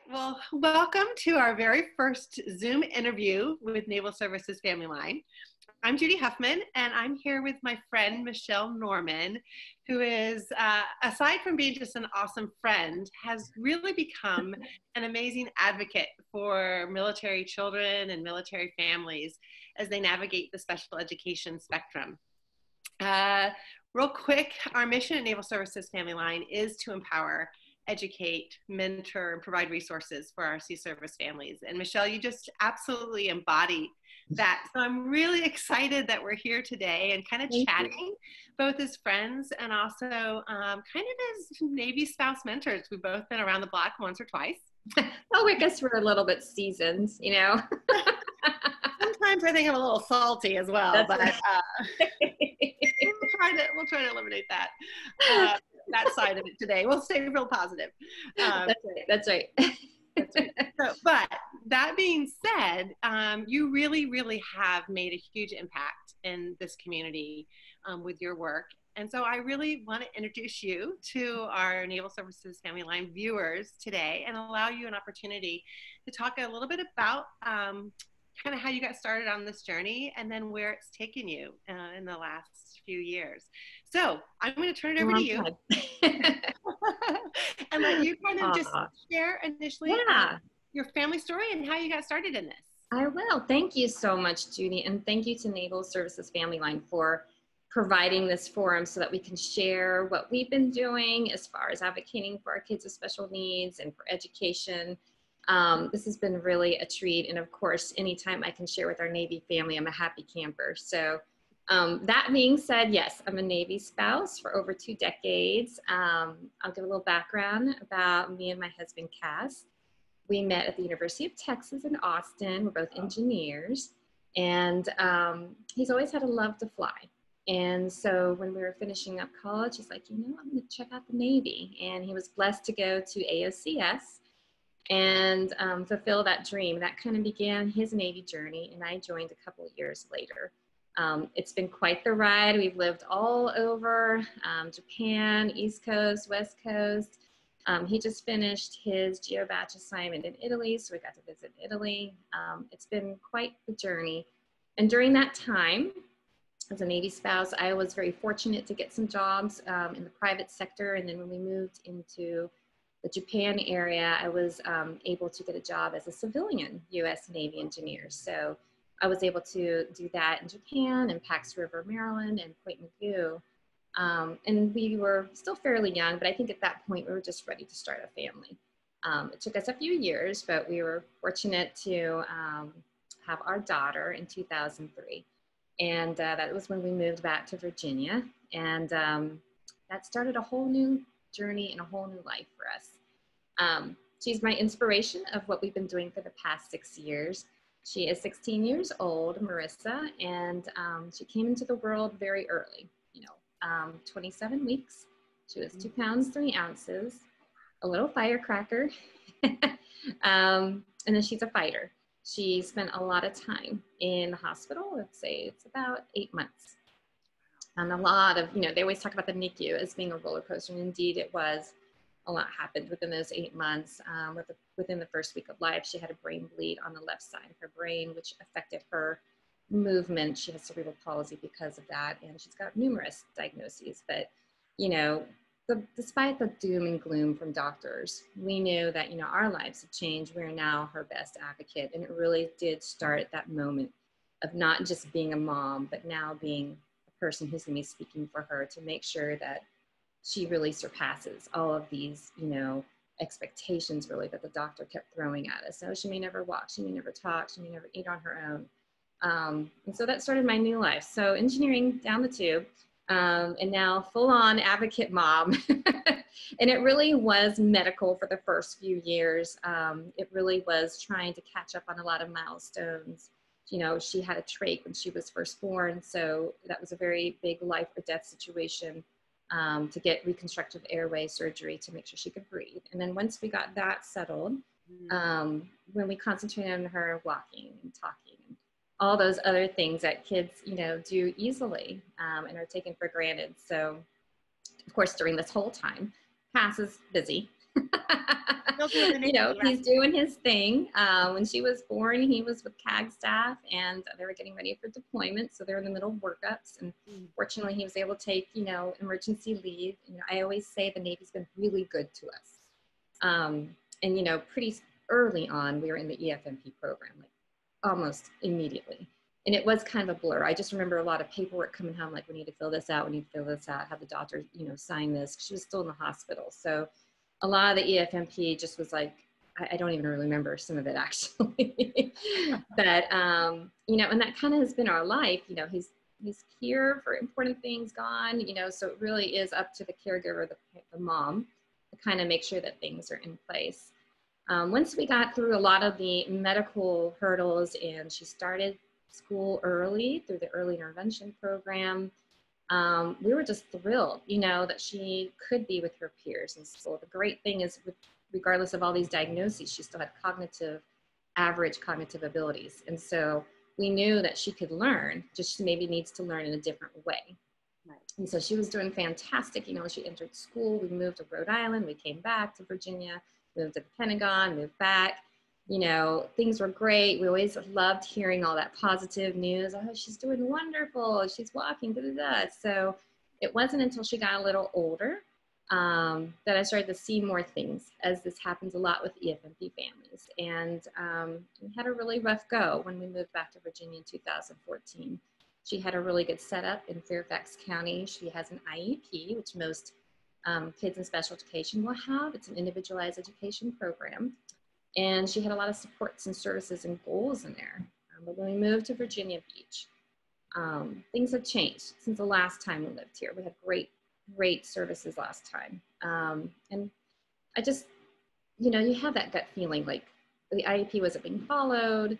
Well, welcome to our very first Zoom interview with Naval Services FamilyLine. I'm Judy Huffman, and I'm here with my friend, Michelle Norman, who is, aside from being just an awesome friend, has really become an amazing advocate for military children and military families as they navigate the special education spectrum. Real quick, our mission at Naval Services FamilyLine is to empower, educate, mentor, and provide resources for our sea service families. And Michelle, you just absolutely embody that. So I'm really excited that we're here today and kind of chatting, both as friends and also kind of as Navy spouse mentors. We've both been around the block once or twice. Oh, I guess we're a little bit seasoned, you know. Sometimes I think I'm a little salty as well, That's but right. we'll try to eliminate that. That side of it today. We'll stay real positive. That's right. That's right. That's right. So, but that being said, you really have made a huge impact in this community with your work. And so I really want to introduce you to our Naval Services FamilyLine viewers today and allow you an opportunity to talk a little bit about kind of how you got started on this journey and then where it's taken you in the last few years. So I'm going to turn it over to you and let you kind of just share initially your family story and how you got started in this. I will. Thank you so much, Judy. And thank you to Naval Services FamilyLine for providing this forum so that we can share what we've been doing as far as advocating for our kids with special needs and for education. This has been really a treat. And of course, anytime I can share with our Navy family, I'm a happy camper. So that being said, yes, I'm a Navy spouse for over 2 decades. I'll give a little background about me and my husband, Cass. We met at the University of Texas in Austin. We're both engineers. And he's always had a love to fly. And so when we were finishing up college, he's like, you know, I'm going to check out the Navy. And he was blessed to go to AOCS and fulfill that dream. That kind of began his Navy journey, and I joined a couple of years later. It's been quite the ride. We've lived all over Japan, East Coast, West Coast. He just finished his GeoBatch assignment in Italy, so we got to visit Italy. It's been quite the journey. And during that time, as a Navy spouse, I was very fortunate to get some jobs in the private sector. And then when we moved into the Japan area, I was able to get a job as a civilian U.S. Navy engineer. So I was able to do that in Japan and Pax River, Maryland, and Point Mugu. And we were still fairly young, but I think at that point we were just ready to start a family. It took us a few years, but we were fortunate to have our daughter in 2003. And that was when we moved back to Virginia. And that started a whole new journey and a whole new life for us. She's my inspiration of what we've been doing for the past 6 years. She is 16 years old, Marissa, and she came into the world very early, 27 weeks. She was 2 pounds, 3 ounces, a little firecracker, and then she's a fighter. She spent a lot of time in the hospital. Let's say it's about 8 months. And a lot of, they always talk about the NICU as being a roller coaster. And indeed, it was. A lot happened within those 8 months. Within the first week of life, she had a brain bleed on the left side of her brain, which affected her movement. She has cerebral palsy because of that. And she's got numerous diagnoses. But, despite the doom and gloom from doctors, we knew that, our lives had changed. We're now her best advocate. And it really did start at that moment of not just being a mom, but now being a person who's going to be speaking for her to make sure that she really surpasses all of these, expectations really that the doctor kept throwing at us. So she may never walk, she may never talk, she may never eat on her own. And so that started my new life. So engineering down the tube, and now full on advocate mom. And it really was medical for the first few years. It really was trying to catch up on a lot of milestones. She had a trach when she was first born. So that was a very big life or death situation. To get reconstructive airway surgery to make sure she could breathe. And then once we got that settled, when we concentrated on her walking and talking and all those other things that kids, do easily and are taken for granted. So of course, during this whole time, Cass is busy. Still doing the You know, Navy, he's right? doing his thing. When she was born, he was with CAG staff, and they were getting ready for deployment. So they're in the middle of workups. And fortunately, he was able to take, you know, emergency leave. You know, I always say the Navy's been really good to us. And, you know, pretty early on, we were in the EFMP program, like almost immediately. And it was kind of a blur. I just remember a lot of paperwork coming home, like, we need to fill this out, we need to fill this out, have the doctor, you know, sign this. She was still in the hospital. So a lot of the EFMP just was like, I don't even really remember some of it actually. But, you know, and that kind of has been our life. You know, he's here for important things, gone, you know, so it really is up to the caregiver, the mom, to kind of make sure that things are in place. Once we got through a lot of the medical hurdles and she started school early through the early intervention program, we were just thrilled, you know, that she could be with her peers in school. The great thing is, regardless of all these diagnoses, she still had average cognitive abilities. And so we knew that she could learn, just she maybe needs to learn in a different way. Right. And so she was doing fantastic. You know, she entered school, we moved to Rhode Island, we came back to Virginia, moved to the Pentagon, moved back. You know, things were great. We always loved hearing all that positive news. Oh, she's doing wonderful. She's walking, da, da, da. So it wasn't until she got a little older that I started to see more things, as this happens a lot with EFMP families. And we had a really rough go when we moved back to Virginia in 2014. She had a really good setup in Fairfax County. She has an IEP, which most kids in special education will have. It's an individualized education program. And she had a lot of supports and services and goals in there. But when we moved to Virginia Beach, things have changed since the last time we lived here. We had great services last time. And I just, you know, you have that gut feeling like the IEP wasn't being followed,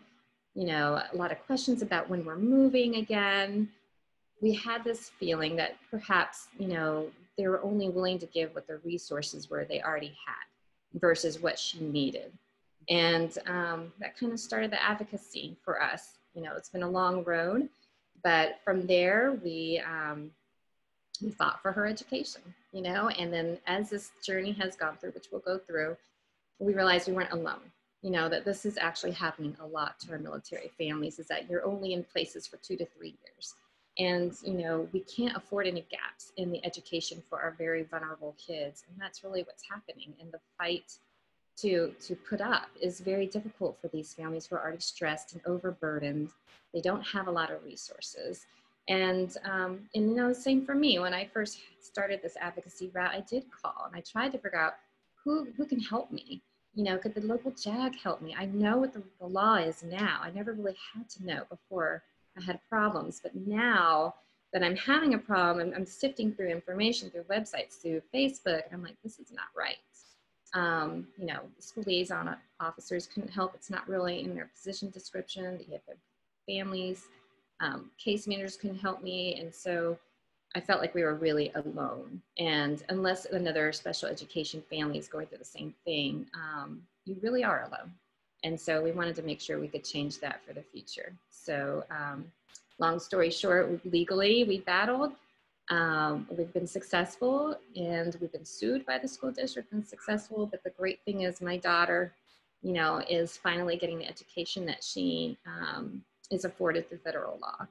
you know, a lot of questions about when we're moving again. We had this feeling that perhaps, you know, they were only willing to give what the resources were they already had versus what she needed. And that kind of started the advocacy for us. You know, it's been a long road, but from there we fought for her education, you know, and then as this journey has gone through, which we'll go through, we realized we weren't alone, you know, that this is actually happening a lot to our military families, is that you're only in places for 2 to 3 years. And, you know, we can't afford any gaps in the education for our very vulnerable kids. And that's really what's happening. And the fight to put up is very difficult for these families who are already stressed and overburdened. They don't have a lot of resources. And you know, same for me. When I first started this advocacy route, I did call and I tried to figure out who can help me. You know, could the local JAG help me? I know what the law is now. I never really had to know before I had problems, but now that I'm having a problem, I'm sifting through information, through websites, through Facebook, and I'm like, this is not right. You know, school liaison officers couldn't help. It's not really in their position description. The families, case managers couldn't help me. And so I felt like we were really alone. And unless another special education family is going through the same thing, you really are alone. And so we wanted to make sure we could change that for the future. So long story short, legally we battled. We've been successful, and we've been sued by the school district and successful. But the great thing is my daughter, you know, is finally getting the education that she is afforded through federal law.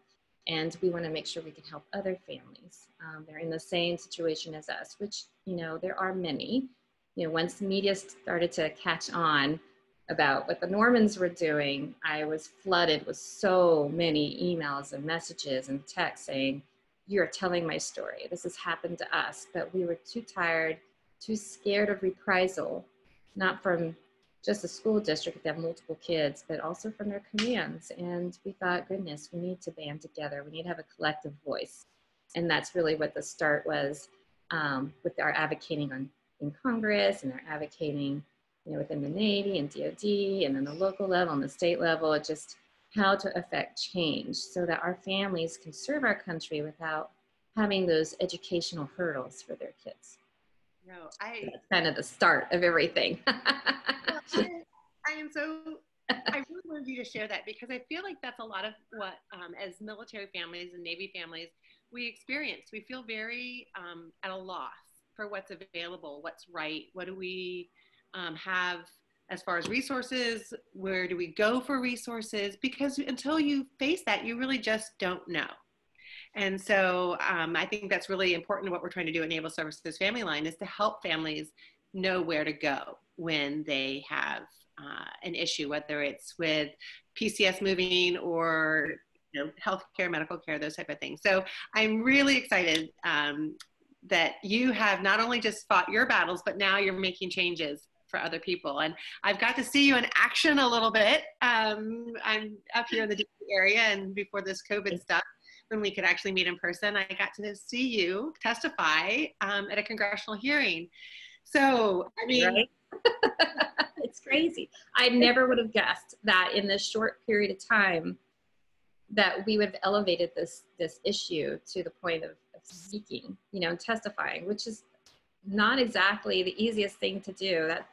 And we want to make sure we can help other families. They're in the same situation as us, which, you know, there are many. You know, once media started to catch on about what the Normans were doing, I was flooded with so many emails and messages and texts saying, you're telling my story. This has happened to us, but we were too tired, too scared of reprisal, not from just the school district that have multiple kids, but also from their commands. And we thought, goodness, we need to band together. We need to have a collective voice. And that's really what the start was with our advocating in Congress and our advocating, you know, within the Navy and DOD and then the local level and the state level, just how to affect change so that our families can serve our country without having those educational hurdles for their kids. No, that's kind of the start of everything. Well, I really wanted you to share that, because I feel like that's a lot of what, as military families and Navy families, we experience. We feel very at a loss for what's available, what's right, what do we have as far as resources? Where do we go for resources? Because until you face that, you really just don't know. And so I think that's really important. What we're trying to do at Naval Services FamilyLine is to help families know where to go when they have an issue, whether it's with PCS moving or healthcare, medical care, those type of things. So I'm really excited that you have not only just fought your battles, but now you're making changes for other people. And I've got to see you in action a little bit. I'm up here in the DC area, and before this COVID stuff, when we could actually meet in person, I got to see you testify at a congressional hearing. So, I mean, right? It's crazy. I never would have guessed that in this short period of time that we would have elevated this issue to the point of speaking, and testifying, which is not exactly the easiest thing to do. That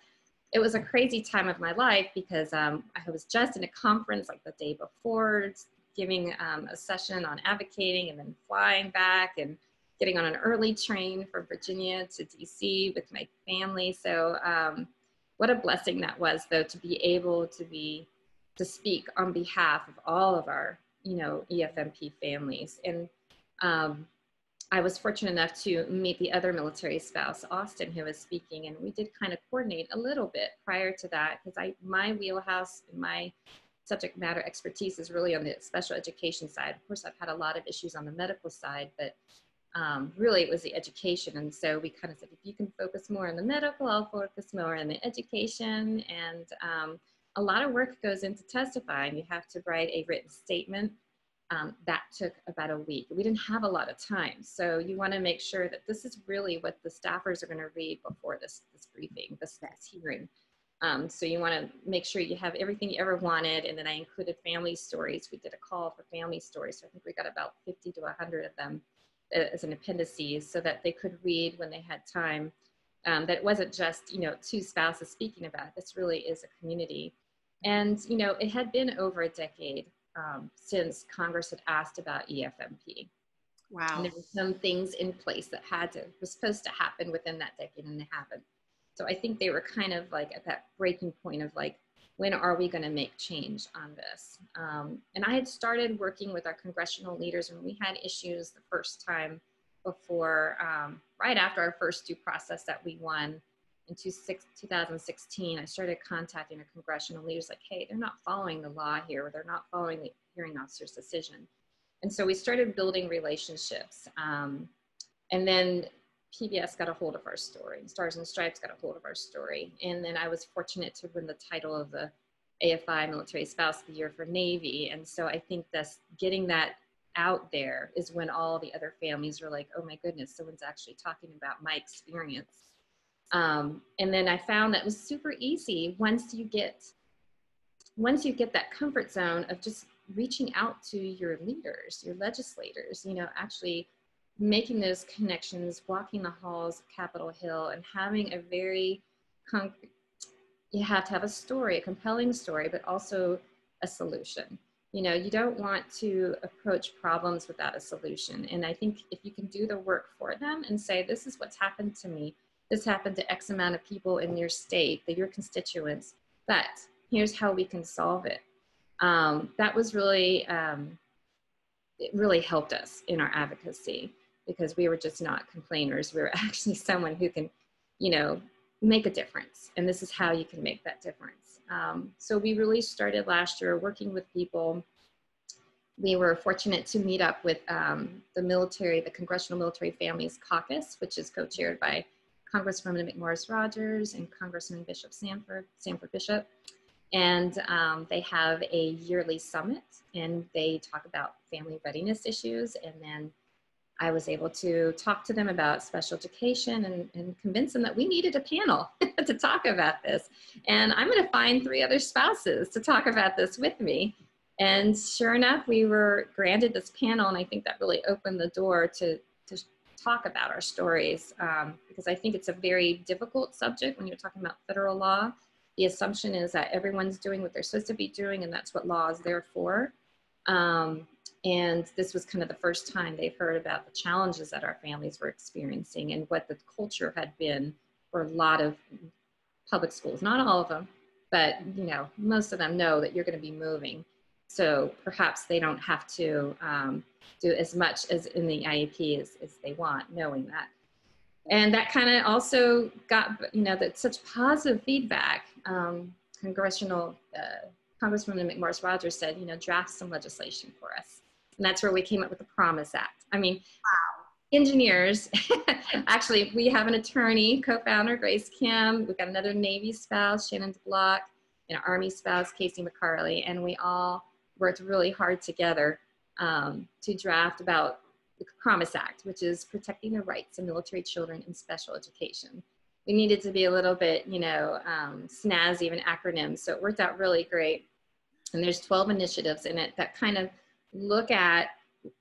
it was a crazy time of my life because I was just in a conference like the day before, giving a session on advocating, and then flying back and getting on an early train from Virginia to DC with my family. So what a blessing that was, though, to be able to speak on behalf of all of our EFMP families. And I was fortunate enough to meet the other military spouse, Austin, who was speaking, and we did kind of coordinate a little bit prior to that, because my wheelhouse and my subject matter expertise is really on the special education side. Of course, I've had a lot of issues on the medical side, but really it was the education. And so we kind of said, if you can focus more on the medical, I'll focus more on the education. And a lot of work goes into testifying. You have to write a written statement. That took about a week. We didn't have a lot of time. So you want to make sure that this is really what the staffers are going to read before this briefing, this hearing. So you want to make sure you have everything you ever wanted. And then I included family stories. We did a call for family stories. So I think we got about 50 to 100 of them as an appendices so that they could read when they had time. That it wasn't just, two spouses speaking about it. This really is a community. And, it had been over a decade since Congress had asked about EFMP. Wow. And there were some things in place that was supposed to happen within that decade, and they haven't. So I think they were kind of like at that breaking point of like, when are we going to make change on this? And I had started working with our congressional leaders when we had issues the first time before, right after our first due process that we won in 2016. I started contacting our congressional leaders like, hey, they're not following the law here, or they're not following the hearing officer's decision. And so we started building relationships. And then PBS got a hold of our story, Stars and Stripes got a hold of our story. And then I was fortunate to win the title of the AFI Military Spouse of the Year for Navy. And so I think getting that out there is when all the other families were like, oh my goodness, someone's actually talking about my experience. And then I found that it was super easy once you get that comfort zone of just reaching out to your leaders, your legislators, actually making those connections, walking the halls of Capitol Hill, and having a very concrete, you have to have a story, a compelling story, but also a solution. You don't want to approach problems without a solution. And I think if you can do the work for them and say, this is what's happened to me, this happened to X amount of people in your state, your constituents, but here's how we can solve it. That was really, it really helped us in our advocacy, because we were just not complainers. We were actually someone who can, make a difference. And this is how you can make that difference. So we really started last year working with people. We were fortunate to meet up with the Congressional Military Families Caucus, which is co-chaired by Congresswoman McMorris Rogers and Congressman Sanford Bishop. And they have a yearly summit, and they talk about family readiness issues. And then I was able to talk to them about special education and convince them that we needed a panel to talk about this. And I'm going to find 3 other spouses to talk about this with me. And sure enough, we were granted this panel, and I think that really opened the door to talk about our stories, because I think it's a very difficult subject when you're talking about federal law. The assumption is that everyone's doing what they're supposed to be doing, and that's what law is there for. And this was kind of the first time they've heard about the challenges that our families were experiencing and what the culture had been for a lot of public schools, not all of them, but you know, most of them know that you're going to be moving. So perhaps they don't have to do as much as in the IEP as they want, knowing that. And that kind of also got, you know, that such positive feedback. Congressional Congresswoman McMorris Rogers said, you know, draft some legislation for us. And that's where we came up with the Promise Act. I mean, wow. Engineers, actually, we have an attorney, co-founder, Grace Kim. We've got another Navy spouse, Shannon DeBlock, and an Army spouse, Casey McCarley. And we all worked really hard together to draft about the Promise Act, which is protecting the rights of military children in special education. We needed to be a little bit, you know, snazzy of an acronym, so it worked out really great. And there's 12 initiatives in it that kind of look at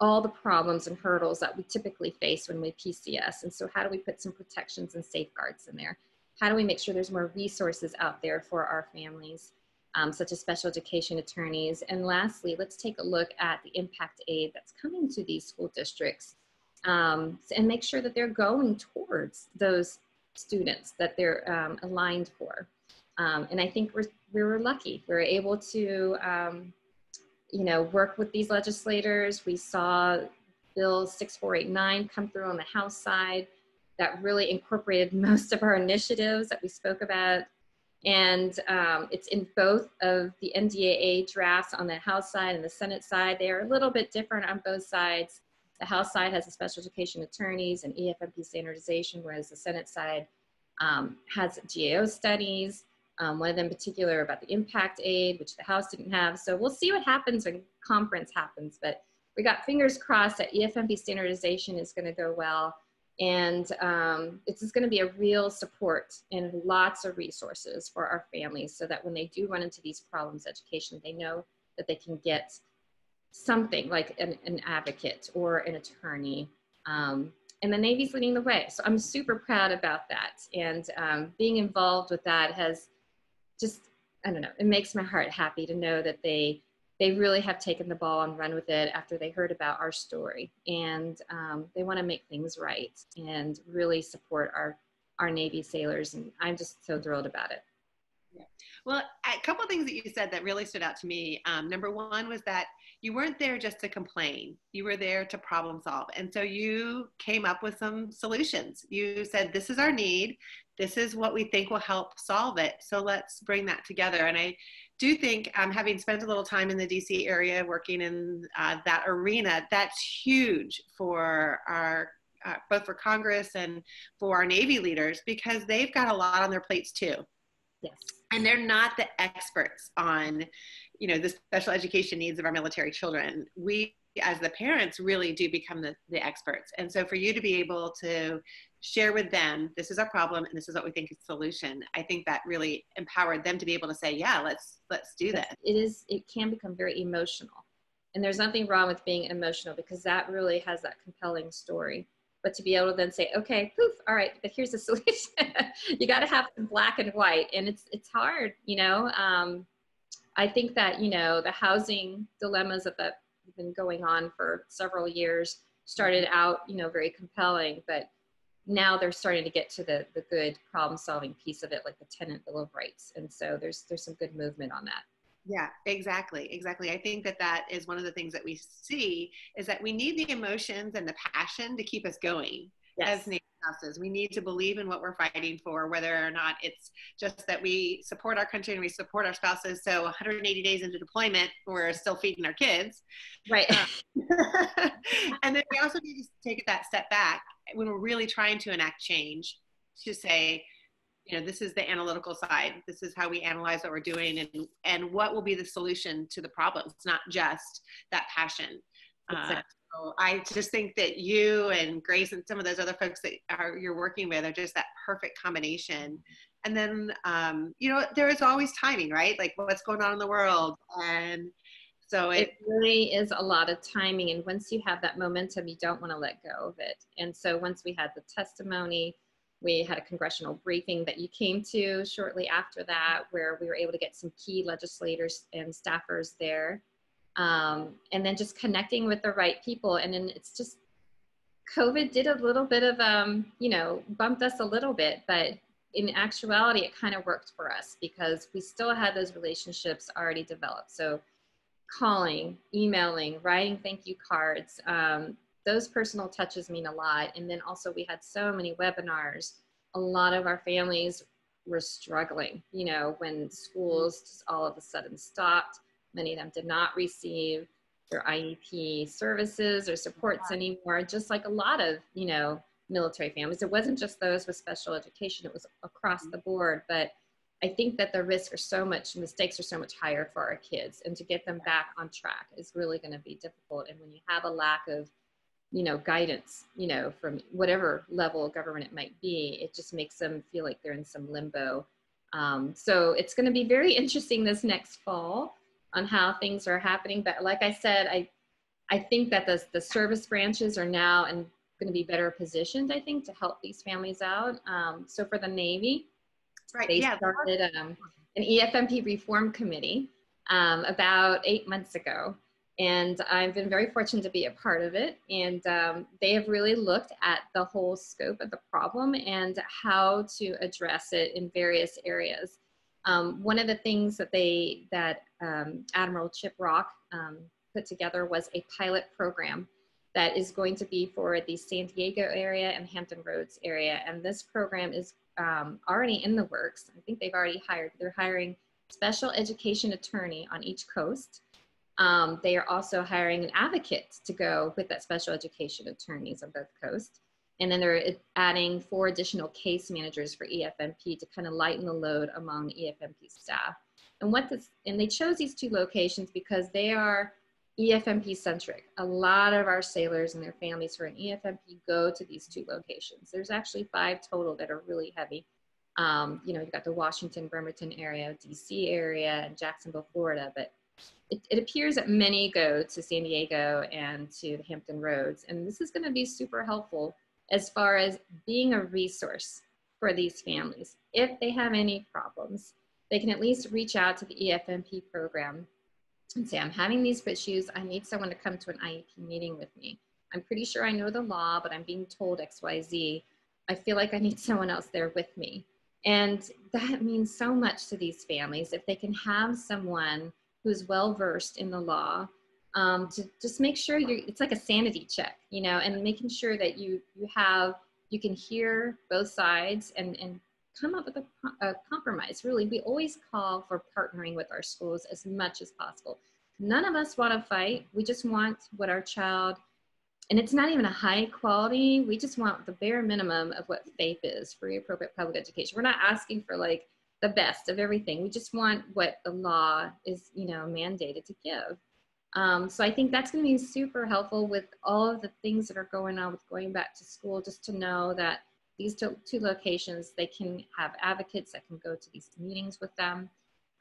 all the problems and hurdles that we typically face when we PCS. And so how do we put some protections and safeguards in there? How do we make sure there's more resources out there for our families, such as special education attorneys? And lastly, let's take a look at the impact aid that's coming to these school districts and make sure that they're going towards those students that they're aligned for. And I think we were lucky. We were able to, you know, work with these legislators. We saw Bill 6489 come through on the House side that really incorporated most of our initiatives that we spoke about. And it's in both of the NDAA drafts on the House side and the Senate side. They are a little bit different on both sides. The House side has the special education attorneys and EFMP standardization, whereas the Senate side has GAO studies, one of them in particular about the impact aid, which the House didn't have. So we'll see what happens when conference happens, but we got fingers crossed that EFMP standardization is going to go well. And it's going to be a real support and lots of resources for our families so that when they do run into these problems, education, they know that they can get something like an advocate or an attorney. And the Navy's leading the way. So I'm super proud about that. And being involved with that has just, I don't know, it makes my heart happy to know that they really have taken the ball and run with it after they heard about our story. And they want to make things right and really support our Navy sailors. And I'm just so thrilled about it. Yeah. Well, a couple of things that you said that really stood out to me. Number one was that you weren't there just to complain. You were there to problem solve. And so you came up with some solutions. You said, this is our need. This is what we think will help solve it. So let's bring that together. And I do think, having spent a little time in the DC area working in that arena, that's huge for our both for Congress and for our Navy leaders, because they've got a lot on their plates too. Yes. And they're not the experts on, you know, the special education needs of our military children. We, as the parents, really do become the experts. And so for you to be able to share with them, this is our problem and this is what we think is the solution, I think that really empowered them to be able to say, yeah, let's do that. It can become very emotional. And there's nothing wrong with being emotional, because that really has that compelling story. But to be able to then say, okay, poof, all right, but here's the solution. You got to have some black and white, and it's hard, you know. I think that, you know, the housing dilemmas that have been going on for several years started out, you know, very compelling, but now they're starting to get to the good problem-solving piece of it, like the Tenant Bill of Rights, and so there's some good movement on that. Yeah, exactly. I think that is one of the things that we see, is that we need the emotions and the passion to keep us going. Yes. As Navy spouses, we need to believe in what we're fighting for, whether or not it's just that we support our country and we support our spouses. So 180 days into deployment, we're still feeding our kids. Right. And then we also need to take that step back when we're really trying to enact change, to say, you know, this is the analytical side. This is how we analyze what we're doing, and what will be the solution to the problem. It's not just that passion. Exactly. So I just think that you and Grace and some of those other folks that you're working with are just that perfect combination. And then, you know, there is always timing, right? Like what's going on in the world. And so it really is a lot of timing. And once you have that momentum, you don't want to let go of it. And so once we had the testimony, we had a congressional briefing that you came to shortly after that, where we were able to get some key legislators and staffers there. And then just connecting with the right people. And then it's just, COVID did a little bit of, you know, bumped us a little bit, but in actuality, it kind of worked for us because we still had those relationships already developed. So calling, emailing, writing thank you cards, those personal touches mean a lot. And then also we had so many webinars. A lot of our families were struggling, you know, when schools just all of a sudden stopped. Many of them did not receive their IEP services or supports anymore, just like a lot of, you know, military families. It wasn't just those with special education, it was across the board. But I think that the risks are so much, mistakes are so much higher for our kids, and to get them back on track is really going to be difficult. And when you have a lack of, you know, guidance, you know, from whatever level of government it might be, it just makes them feel like they're in some limbo. So it's going to be very interesting this next fall on how things are happening. But like I said, I think that the service branches are now and going to be better positioned, I think, to help these families out. So for the Navy, they started an EFMP reform committee about 8 months ago. And I've been very fortunate to be a part of it. And they have really looked at the whole scope of the problem and how to address it in various areas. One of the things that Admiral Chip Rock put together was a pilot program that is going to be for the San Diego area and Hampton Roads area. And this program is already in the works. I think they're hiring special education attorney on each coast. They are also hiring an advocate to go with that special education attorneys on both coasts. And then they're adding 4 additional case managers for EFMP to kind of lighten the load among EFMP staff. And they chose these 2 locations because they are EFMP centric. A lot of our sailors and their families who are in EFMP go to these 2 locations. There's actually 5 total that are really heavy. You know, you've got the Washington, Bremerton area, DC area, and Jacksonville, Florida, but it appears that many go to San Diego and to the Hampton Roads. And this is going to be super helpful as far as being a resource for these families. If they have any problems, they can at least reach out to the EFMP program and say, I'm having these issues. I need someone to come to an IEP meeting with me. I'm pretty sure I know the law, but I'm being told XYZ. I feel like I need someone else there with me. And that means so much to these families if they can have someone who's well-versed in the law to just make sure it's like a sanity check, you know, and making sure that you can hear both sides and come up with a compromise. Really, we always call for partnering with our schools as much as possible. None of us want to fight. We just want what our child, and it's not even a high quality, we just want the bare minimum of what FAPE is, free appropriate public education. We're not asking for like the best of everything. We just want what the law is, you know, mandated to give. So I think that's going to be super helpful with all of the things that are going on with going back to school, just to know that these 2 locations, they can have advocates that can go to these meetings with them.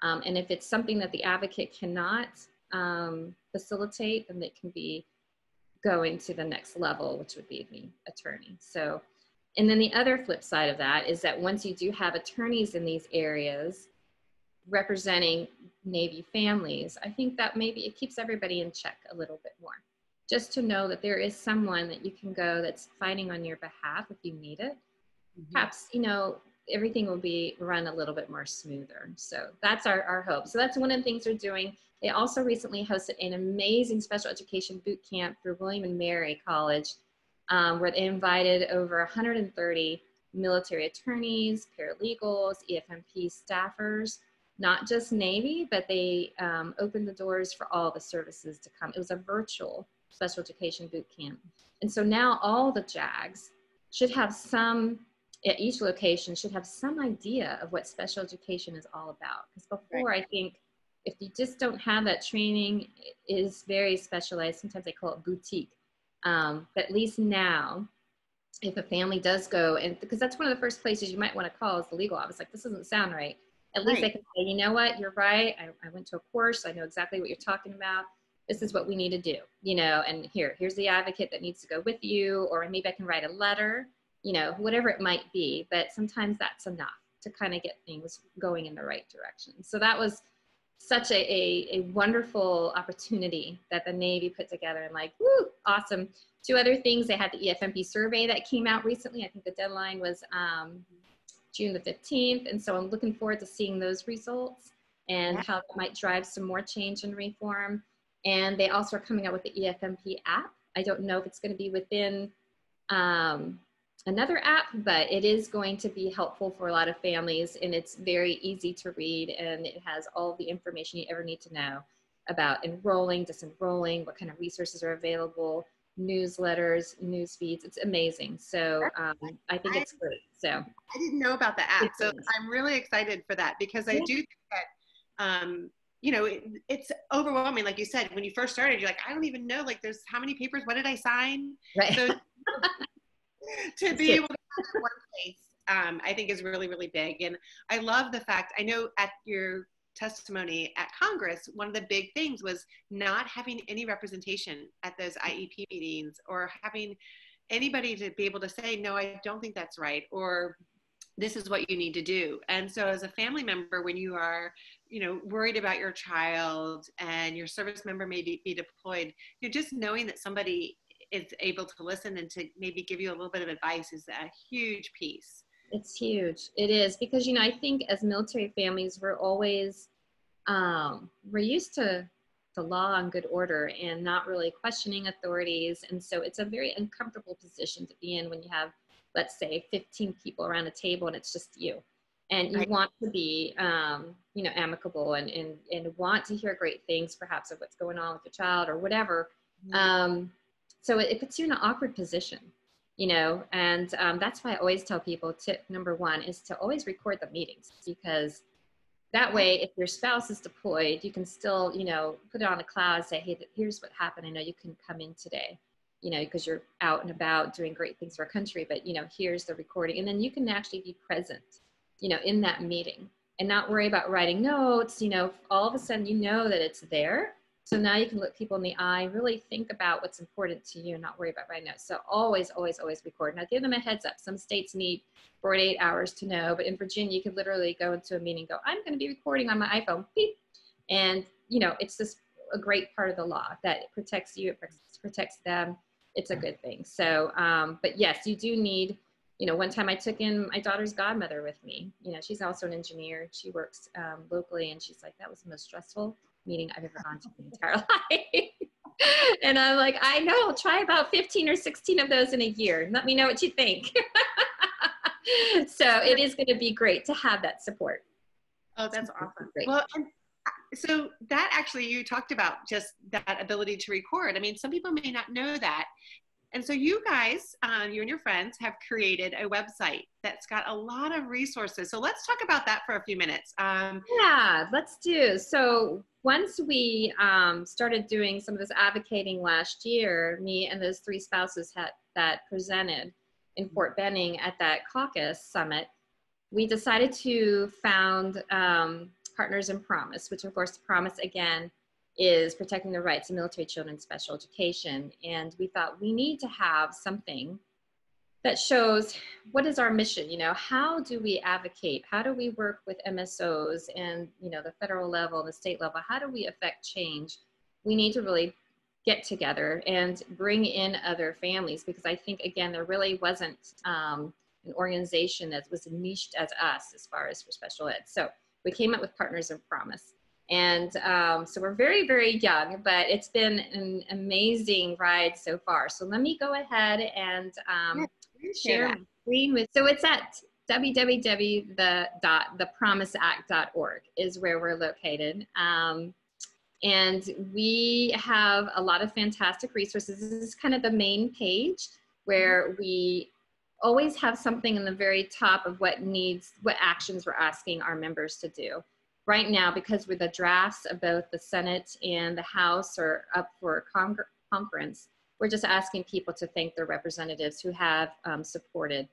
And if it's something that the advocate cannot facilitate, then they can be going to the next level, which would be the attorney. So, and then the other flip side of that is that once you do have attorneys in these areas representing Navy families, I think that maybe it keeps everybody in check a little bit more. Just to know that there is someone that you can go that's fighting on your behalf if you need it. Mm-hmm. Perhaps, you know, everything will be run a little bit more smoother. So that's our hope. So that's one of the things they're doing. They also recently hosted an amazing special education boot camp through William and Mary College, where they invited over 130 military attorneys, paralegals, EFMP staffers, not just Navy, but they opened the doors for all the services to come. It was a virtual special education boot camp. And so now all the JAGs should have at each location should have some idea of what special education is all about. Because before, right, I think if you just don't have that training, it is very specialized. Sometimes they call it boutique. But at least now, if a family does go, and because that's one of the first places you might want to call is the legal office, like this doesn't sound right. At least they can say, you know what, you're right. I went to a course. I know exactly what you're talking about. This is what we need to do, you know, and here's the advocate that needs to go with you, or maybe I can write a letter, you know, whatever it might be. But sometimes that's enough to kind of get things going in the right direction. So that was such a wonderful opportunity that the Navy put together, and like, woo, awesome. 2 other things, they had the EFMP survey that came out recently. I think the deadline was June the 15th. And so I'm looking forward to seeing those results and how that might drive some more change and reform. And they also are coming out with the EFMP app. I don't know if it's going to be within another app, but it is going to be helpful for a lot of families, and it's very easy to read, and it has all the information you ever need to know about enrolling, disenrolling, what kind of resources are available, newsletters, news feeds. It's amazing. So I think it's great. So I didn't know about the app, so I'm really excited for that, because I do think that you know, it's overwhelming. Like you said, when you first started, you're like, I don't even know, like, there's how many papers, what did I sign? Right. So to be able to have it in one place, I think is really, really big. And I love the fact, I know at your testimony at Congress, one of the big things was not having any representation at those IEP meetings, or having anybody to be able to say, no, I don't think that's right, or this is what you need to do. And so as a family member, when you are, you know, worried about your child and your service member may be deployed, you're just knowing that somebody is able to listen and to maybe give you a little bit of advice is a huge piece. It's huge. It is, because, you know, I think as military families, we're always, we're used to the law and good order and not really questioning authorities. And so it's a very uncomfortable position to be in when you have, let's say, 15 people around a table and it's just you. And you want to be, you know, amicable and want to hear great things, perhaps, of what's going on with your child or whatever. So it puts you in an awkward position, you know, and that's why I always tell people, tip number one is to always record the meetings, because that way, if your spouse is deployed, you can still, you know, put it on a cloud, say, hey, here's what happened. I know you can come in today, you know, because you're out and about doing great things for our country, but, you know, here's the recording. And then you can actually be present, you know, in that meeting and not worry about writing notes. You know, all of a sudden, you know that it's there. So now you can look people in the eye, really think about what's important to you and not worry about writing notes. So always, always, always record. Now give them a heads up. Some states need 48 hours to know, but in Virginia, you could literally go into a meeting and go, I'm going to be recording on my iPhone, beep. And, you know, it's just a great part of the law that it protects you, it protects them. It's a good thing. So, but yes, you do need, you know, one time I took in my daughter's godmother with me. You know, she's also an engineer. She works locally, and she's like, that was the most stressful meeting I've ever gone to my entire life. And I'm like, I know, try about 15 or 16 of those in a year. Let me know what you think. So it is going to be great to have that support. Oh, that's awesome. Well, and so that actually, you talked about just that ability to record. I mean, some people may not know that. And so you guys, you and your friends, have created a website that's got a lot of resources. So let's talk about that for a few minutes. Yeah, let's do. So once we started doing some of this advocating last year, me and those 3 spouses that presented in Fort Benning at that Caucus summit, we decided to found Partners in Promise, which of course, Promise again is protecting the rights of military children in special education. And we thought we need to have something that shows what is our mission, you know, how do we advocate? How do we work with MSOs and, you know, the federal level, the state level? How do we affect change? We need to really get together and bring in other families, because I think, again, there really wasn't an organization that was niched as us as far as for special ed. So we came up with Partners in Promise. And so we're very, very young, but it's been an amazing ride so far. So let me go ahead and share my screen with, so it's at www.thepromiseact.org is where we're located. And we have a lot of fantastic resources. This is kind of the main page where we always have something in the very top of what actions we're asking our members to do. Right now, because with the drafts of both the Senate and the House are up for conference, we're just asking people to thank their representatives who have supported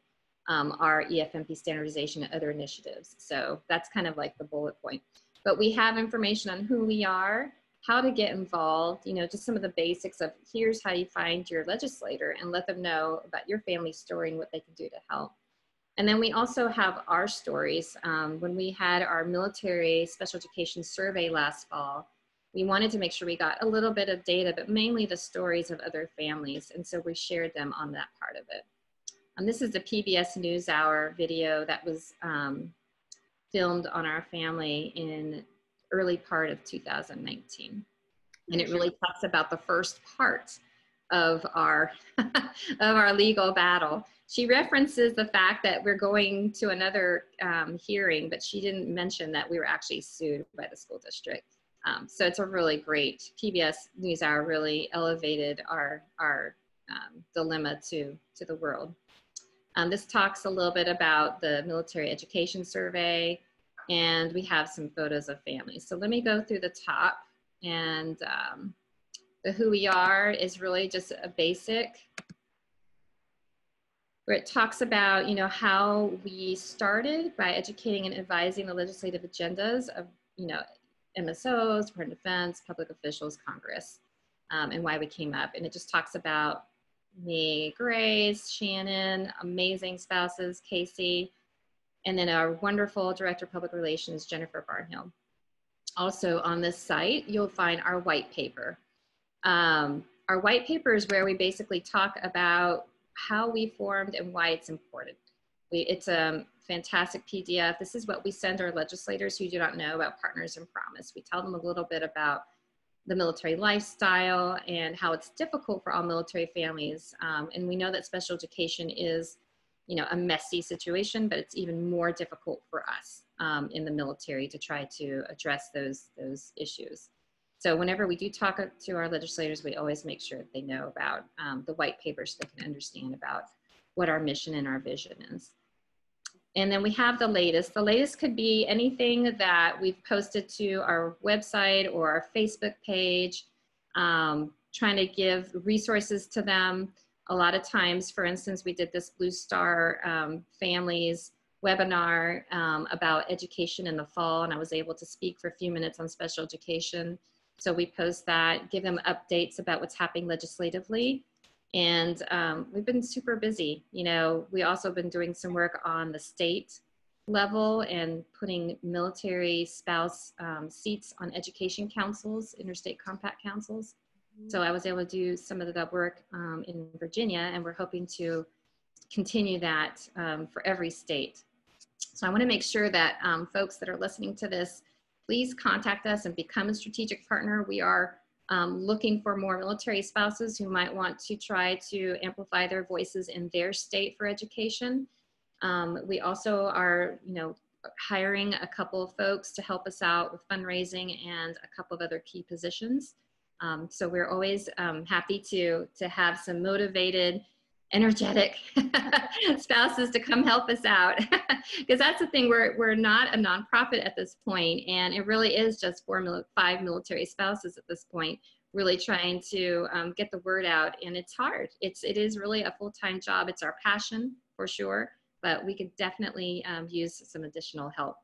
our EFMP standardization and other initiatives. So that's kind of like the bullet point. But we have information on who we are, how to get involved, you know, just some of the basics of here's how you find your legislator and let them know about your family story and what they can do to help. And then we also have our stories. When we had our military special education survey last fall, we wanted to make sure we got a little bit of data, but mainly the stories of other families. And so we shared them on that part of it. This is the PBS NewsHour video that was filmed on our family in early part of 2019. And it really talks about the first part of our, of our legal battle. She references the fact that we're going to another hearing, but she didn't mention that we were actually sued by the school district. So it's a really great, PBS NewsHour really elevated our dilemma to the world. This talks a little bit about the military education survey, and we have some photos of families. So let me go through the top, and the who we are is really just a basic, where it talks about, you know, how we started by educating and advising the legislative agendas of, you know, MSOs, Department of Defense, public officials, Congress, and why we came up. And it just talks about me, Grace, Shannon, amazing spouses, Casey, and then our wonderful Director of Public Relations, Jennifer Barnhill. Also on this site, you'll find our white paper. Our white paper is where we basically talk about how we formed and why it's important. It's a fantastic PDF. This is what we send our legislators who do not know about Partners in Promise. We tell them a little bit about the military lifestyle and how it's difficult for all military families. And we know that special education is, you know, a messy situation, but it's even more difficult for us in the military to try to address those issues. So whenever we do talk to our legislators, we always make sure that they know about the white paper so they can understand about what our mission and our vision is. And then we have the latest. The latest could be anything that we've posted to our website or our Facebook page, trying to give resources to them. A lot of times, for instance, we did this Blue Star Families webinar about education in the fall, and I was able to speak for a few minutes on special education. So we post that, give them updates about what's happening legislatively. And we've been super busy. You know, we also been doing some work on the state level and putting military spouse seats on education councils, interstate compact councils. So I was able to do some of the work in Virginia, and we're hoping to continue that for every state. So I want to make sure that folks that are listening to this, please contact us and become a strategic partner. We are looking for more military spouses who might want to try to amplify their voices in their state for education. We also are, you know, hiring a couple of folks to help us out with fundraising and a couple of other key positions. So we're always happy to have some motivated, energetic spouses to come help us out. Because that's the thing, we're not a nonprofit at this point, and it really is just 5 military spouses at this point, really trying to get the word out. And it's hard. It is really a full-time job. It's our passion for sure, but we could definitely use some additional help.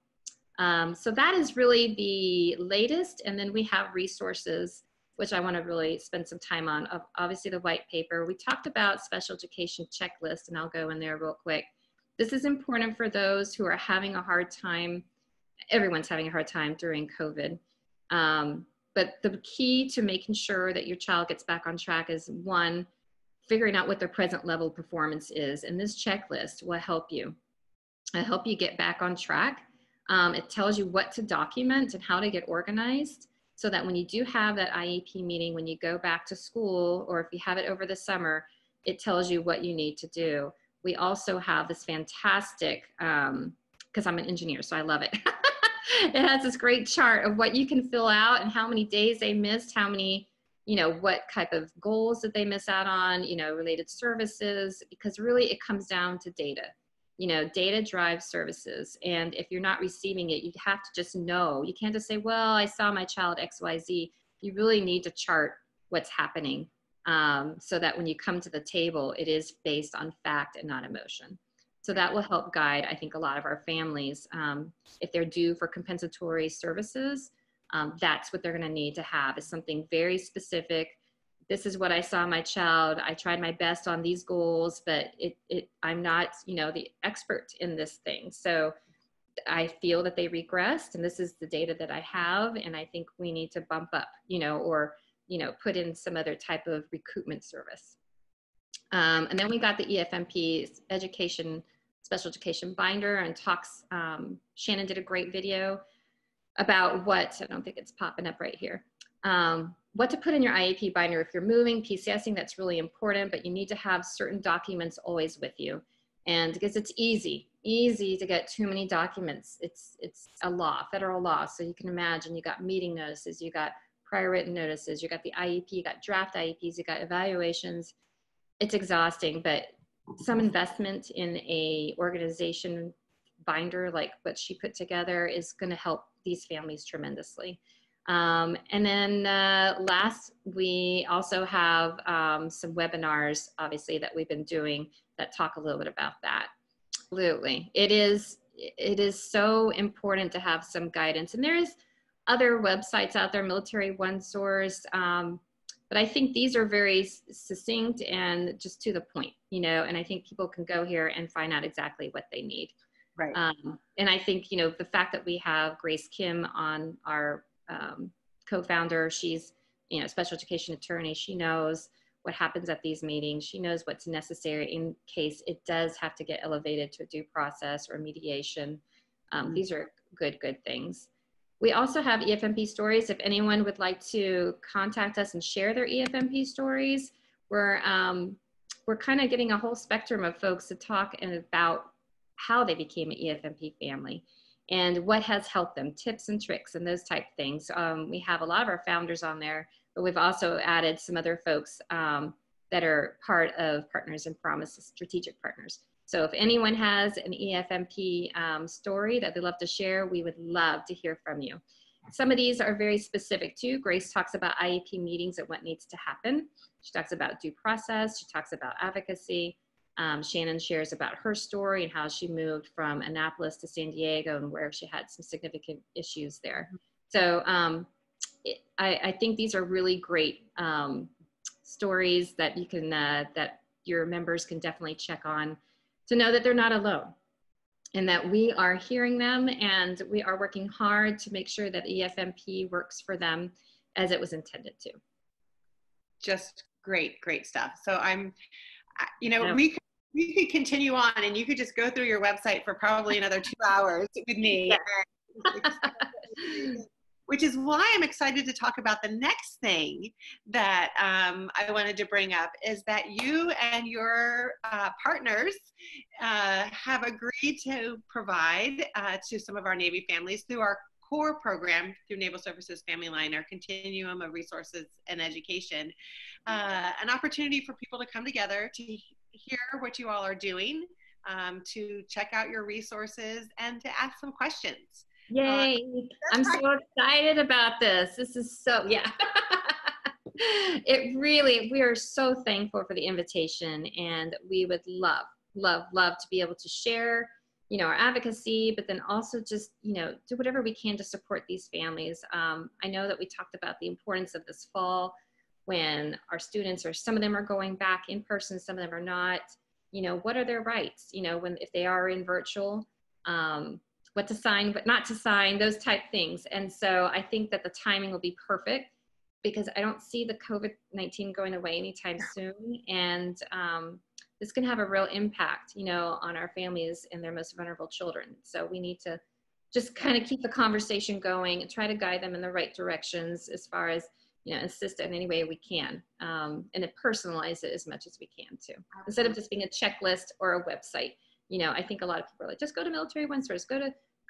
So that is really the latest. And then we have resources, which I want to really spend some time on. Obviously the white paper. We talked about special education checklist, and I'll go in there real quick. This is important for those who are having a hard time. Everyone's having a hard time during COVID. But the key to making sure that your child gets back on track is, one, figuring out what their present level of performance is. And this checklist will help you. It'll help you get back on track. It tells you what to document and how to get organized, so that when you do have that IEP meeting, when you go back to school, or if you have it over the summer, it tells you what you need to do. We also have this fantastic, because I'm an engineer, so I love it. It has this great chart of what you can fill out and how many days they missed, how many, you know, what type of goals did they miss out on, you know, related services, because really it comes down to data. You know, data drives services. And if you're not receiving it, you have to just know. You can't just say, well, I saw my child XYZ. You really need to chart what's happening so that when you come to the table, it is based on fact and not emotion. So that will help guide, I think, a lot of our families. If they're due for compensatory services, that's what they're going to need to have, is something very specific. This is what I saw my child. I tried my best on these goals, but I'm not, you know, the expert in this thing. So I feel that they regressed, and this is the data that I have. And I think we need to bump up, you know, or, you know, put in some other type of recoupment service. And then we got the EFMP special education binder, and talks, Shannon did a great video about what, I don't think it's popping up right here, what to put in your IEP binder if you're moving, PCSing, that's really important, but you need to have certain documents always with you. And because it's easy to get too many documents. It's a law, federal law. So you can imagine you got meeting notices, you got prior written notices, you got the IEP, you got draft IEPs, you got evaluations. It's exhausting, but some investment in a organization binder like what she put together is going to help these families tremendously. And then last, we also have some webinars, obviously, that we've been doing that talk a little bit about that. Absolutely. It is so important to have some guidance. And there's other websites out there, Military One Source, but I think these are very succinct and just to the point, you know, and I think people can go here and find out exactly what they need. Right. And I think, you know, the fact that we have Grace Kim on our co-founder, she's, you know, special education attorney. She knows what happens at these meetings. She knows what's necessary in case it does have to get elevated to a due process or mediation. These are good things. We also have EFMP stories. If anyone would like to contact us and share their EFMP stories, we're kind of getting a whole spectrum of folks to talk about how they became an EFMP family and what has helped them, tips and tricks and those type of things. We have a lot of our founders on there, but we've also added some other folks that are part of Partners in Promise, strategic partners. So if anyone has an EFMP story that they'd love to share, we would love to hear from you. Some of these are very specific too. Grace talks about IEP meetings and what needs to happen. She talks about due process. She talks about advocacy. Shannon shares about her story and how she moved from Annapolis to San Diego and where she had some significant issues there. So I think these are really great stories that you can, that your members can definitely check on to know that they're not alone and that we are hearing them and we are working hard to make sure that EFMP works for them as it was intended to. Just great stuff. So you know, we could continue on and you could just go through your website for probably another 2 hours with me. Which is why I'm excited to talk about the next thing that I wanted to bring up is that you and your partners have agreed to provide to some of our Navy families through our core program through Naval Services FamilyLine, our continuum of resources and education, an opportunity for people to come together to hear what you all are doing, to check out your resources and to ask some questions. Yay. I'm so excited about this. This is so, yeah. We are so thankful for the invitation and we would love to be able to share, you know, our advocacy, but then also just, you know, do whatever we can to support these families. I know that we talked about the importance of this fall when our students, or some of them are going back in person, some of them are not, you know, what are their rights, you know, if they are in virtual, what to sign, what not to sign, those type things. And so I think that the timing will be perfect because I don't see the COVID-19 going away anytime soon. And this can have a real impact, you know, on our families and their most vulnerable children. So we need to just kind of keep the conversation going and try to guide them in the right directions as far as, you know, assist in any way we can, and then personalize it as much as we can too. Instead of just being a checklist or a website. You know, I think a lot of people are like, just go to Military One Source, go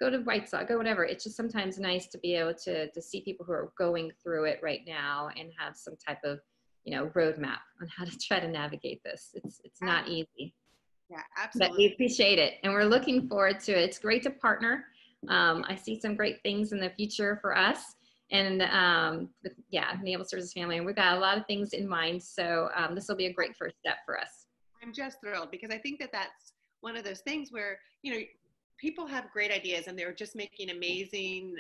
to White Sox, go whatever. It's just sometimes nice to be able to see people who are going through it right now and have some type of, you know, roadmap on how to try to navigate this. It's not easy. Yeah, absolutely. But we appreciate it and we're looking forward to it. It's great to partner. I see some great things in the future for us. And yeah, Naval Services Family, and we've got a lot of things in mind. So this will be a great first step for us. I'm just thrilled because I think that that's one of those things where, you know, people have great ideas and they're just making amazing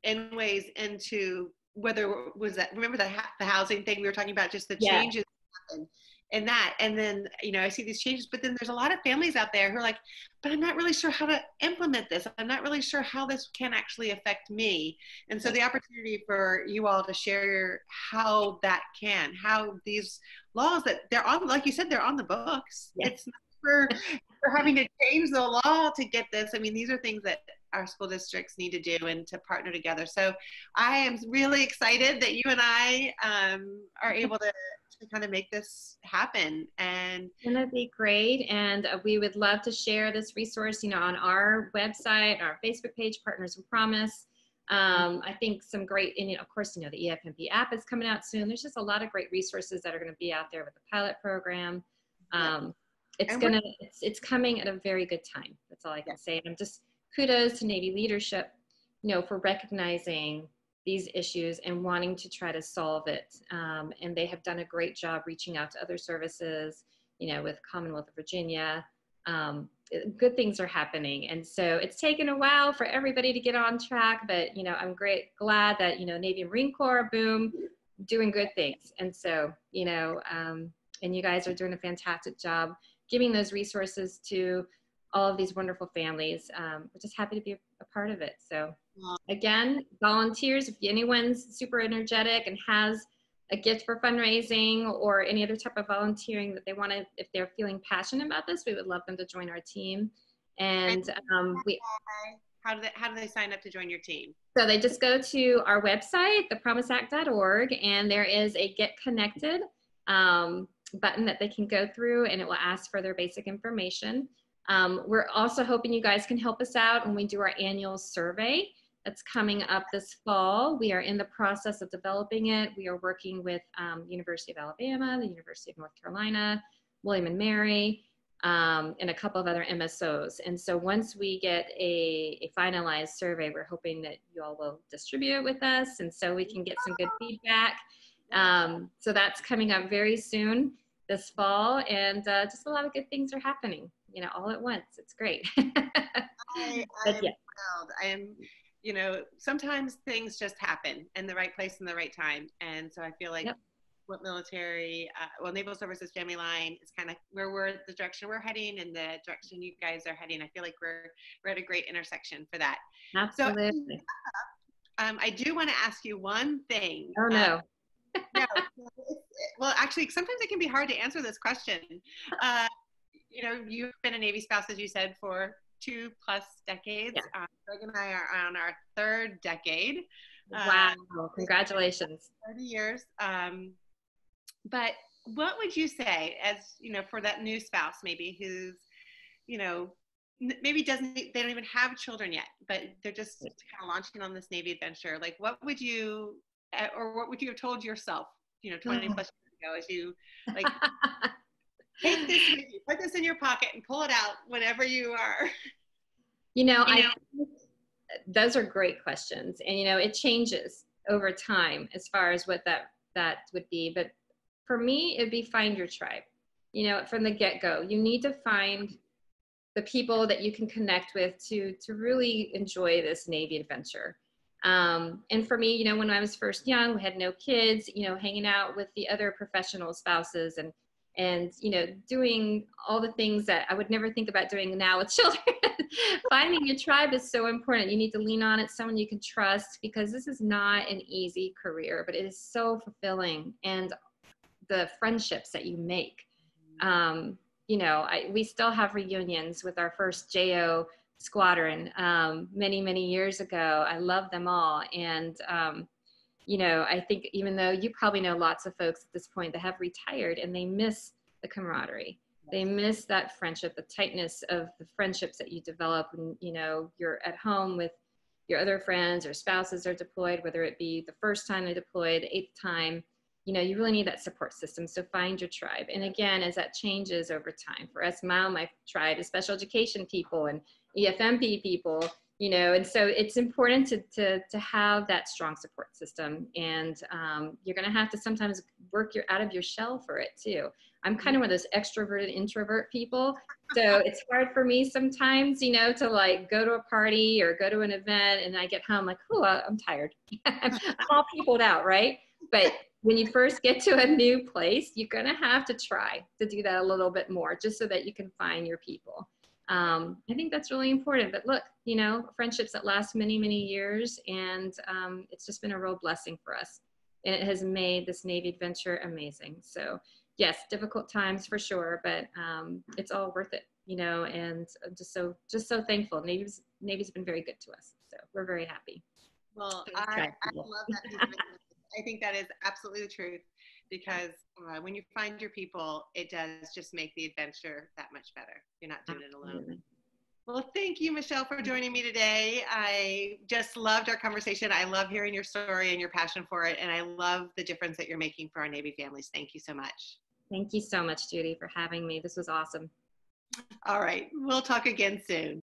inways into whether was that, remember the housing thing we were talking about, just the changes that happen. in that. And then, you know, I see these changes, but then there's a lot of families out there who are like, but I'm not really sure how to implement this. I'm not really sure how this can actually affect me. And so the opportunity for you all to share how that can, how these laws that they're on, like you said, they're on the books. Yeah. It's not for having to change the law to get this. I mean, these are things that our school districts need to do and to partner together. So I am really excited that you and I are able to kind of make this happen. And it's gonna be great. And we would love to share this resource, you know, on our website, our Facebook page, Partners in Promise. I think some great, and of course, you know, the EFMP app is coming out soon. There's just a lot of great resources that are going to be out there with the pilot program. It's coming at a very good time. That's all I can say. And I'm just kudos to Navy leadership, you know, for recognizing these issues and wanting to try to solve it. And they have done a great job reaching out to other services, you know, with Commonwealth of Virginia. Good things are happening. And so it's taken a while for everybody to get on track, but, you know, I'm glad that, you know, Navy and Marine Corps, boom, doing good things. And so, you know, and you guys are doing a fantastic job giving those resources to all of these wonderful families. We're just happy to be a part of it. So again, volunteers, if anyone's super energetic and has a gift for fundraising or any other type of volunteering that they want to, if they're feeling passionate about this, we would love them to join our team. And how do they sign up to join your team? So they just go to our website, thepromiseact.org, and there is a Get Connected button that they can go through, and it will ask for their basic information. We're also hoping you guys can help us out when we do our annual survey that's coming up this fall. We are in the process of developing it. We are working with University of Alabama, the University of North Carolina, William and Mary, and a couple of other MSOs. And so once we get a finalized survey, we're hoping that you all will distribute it with us, and so we can get some good feedback. So that's coming up very soon this fall, and just a lot of good things are happening, you know, all at once. It's great. I am proud. I am, you know, sometimes things just happen in the right place in the right time. And so I feel like what military, Naval Services FamilyLine is kind of where the direction we're heading and the direction you guys are heading. I feel like we're at a great intersection for that. Absolutely. So I do want to ask you one thing. Oh, no. No, well, actually, sometimes it can be hard to answer this question. You know, you've been a Navy spouse, as you said, for 2+ decades. Greg and I are on our 3rd decade. Wow, congratulations. 30 years. But what would you say, as, you know, for that new spouse maybe who's, you know, maybe they don't even have children yet, but they're just kind of launching on this Navy adventure. Like, what would you have told yourself, you know, 20+ years ago, as you like take this with you, put this in your pocket and pull it out whenever you are? You know, I think those are great questions, and you know, it changes over time as far as what that would be. But for me, it'd be find your tribe. You know, from the get-go, you need to find the people that you can connect with to really enjoy this Navy adventure. And for me, you know, when I was first young, we had no kids, you know, hanging out with the other professional spouses and, you know, doing all the things that I would never think about doing now with children. Finding your tribe is so important. You need to lean on it, someone you can trust, because this is not an easy career, but it is so fulfilling. And the friendships that you make, you know, we still have reunions with our first JO squadron many years ago. I love them all. And, you know, I think even though you probably know lots of folks at this point that have retired and they miss the camaraderie, they miss that friendship, the tightness of the friendships that you develop when, you know, you're at home with your other friends or spouses are deployed, whether it be the first time they deployed, the 8th time. You know, you really need that support system. So find your tribe. And again, as that changes over time, for us, my tribe is special education people and EFMP people, you know, and so it's important to have that strong support system. And you're going to have to sometimes work out of your shell for it too. I'm kind of one of those extroverted introvert people. So it's hard for me sometimes, you know, to like go to a party or go to an event and I get home like, oh, I'm tired. I'm all peopled out, right? But when you first get to a new place, you're going to have to try to do that a little bit more just so that you can find your people. I think that's really important. But look, you know, friendships that last many, many years, and it's just been a real blessing for us. And it has made this Navy adventure amazing. So yes, difficult times for sure, but it's all worth it, you know, and I'm just so thankful. Navy's been very good to us. So we're very happy. Well, I love that piece of it. I think that is absolutely the truth, because when you find your people, it does just make the adventure that much better. You're not doing it alone. Well, thank you, Michelle, for joining me today. I just loved our conversation. I love hearing your story and your passion for it, and I love the difference that you're making for our Navy families. Thank you so much. Thank you so much, Judy, for having me. This was awesome. All right, we'll talk again soon.